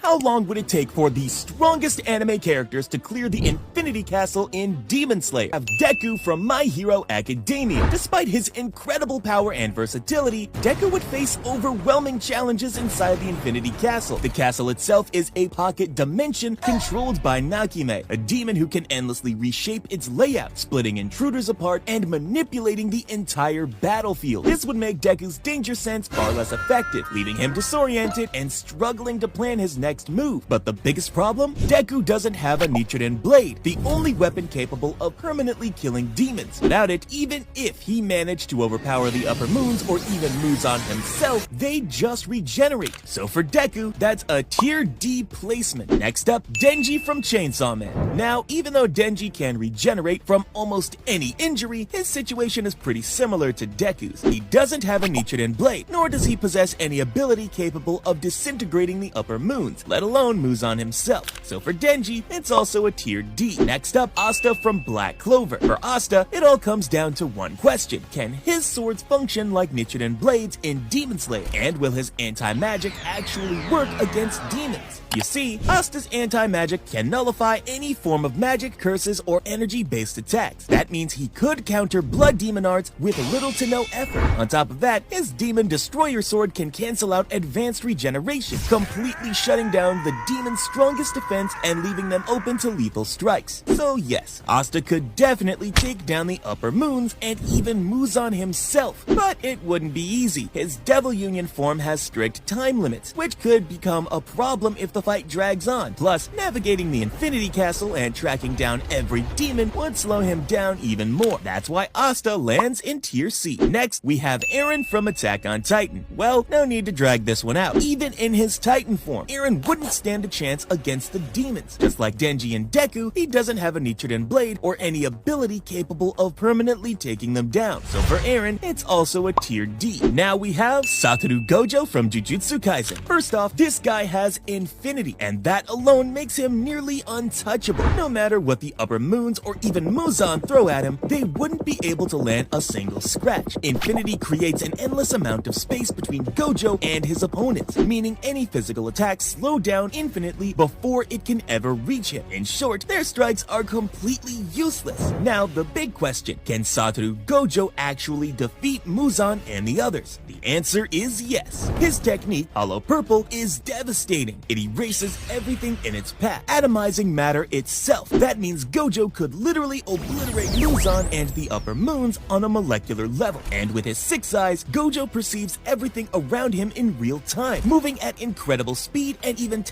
how long would it take for the strongest anime characters to clear the Infinity Castle in Demon Slayer? Have Deku from My Hero Academia. Despite his incredible power and versatility, Deku would face overwhelming challenges inside the Infinity Castle. The castle itself is a pocket dimension controlled by Nakime, a demon who can endlessly reshape its layout, splitting intruders apart and manipulating the entire battlefield. This would make Deku's danger sense far less effective, leaving him disoriented and struggling to plan his next move. But the biggest problem? Deku doesn't have a Nichiren blade, the only weapon capable of permanently killing demons. Without it, even if he managed to overpower the upper moons or even Muzan himself, they just regenerate. So for Deku, that's a tier D placement. Next up, Denji from Chainsaw Man. Now, even though Denji can regenerate from almost any injury, his situation is pretty similar to Deku's. He doesn't have a Nichiren blade, nor does he possess any ability capable of disintegrating the upper moons, let alone Muzan himself. So for Denji, it's also a tier D. Next up, Asta from Black Clover. For Asta, it all comes down to one question. Can his swords function like Nichiren blades in Demon Slayer? And will his anti-magic actually work against demons? You see, Asta's anti-magic can nullify any form of magic, curses, or energy-based attacks. That means he could counter blood demon arts with little to no effort. On top of that, his Demon Destroyer sword can cancel out advanced regeneration, completely shutting down the demon's strongest defense and leaving them open to lethal strikes. So yes, Asta could definitely take down the upper moons and even Muzan himself, but it wouldn't be easy. His Devil Union form has strict time limits, which could become a problem if the fight drags on. Plus, navigating the Infinity Castle and tracking down every demon would slow him down even more. That's why Asta lands in tier C. Next, we have Eren from Attack on Titan. Well, no need to drag this one out. Even in his Titan form, Eren wouldn't stand a chance against the demons. Just like Denji and Deku, he doesn't have a Nichiren blade or any ability capable of permanently taking them down. So for Eren, it's also a tier D. Now we have Satoru Gojo from Jujutsu Kaisen. First off, this guy has Infinity, and that alone makes him nearly untouchable. No matter what the upper moons or even Muzan throw at him, they wouldn't be able to land a single scratch. Infinity creates an endless amount of space between Gojo and his opponents, meaning any physical attacks slow down infinitely before it can ever reach him. In short, their strikes are completely useless. Now, the big question, can Satoru Gojo actually defeat Muzan and the others? The answer is yes. His technique, Hollow Purple, is devastating. It erases everything in its path, atomizing matter itself. That means Gojo could literally obliterate Muzan and the upper moons on a molecular level. And with his 6 eyes, Gojo perceives everything around him in real time, moving at incredible speed and even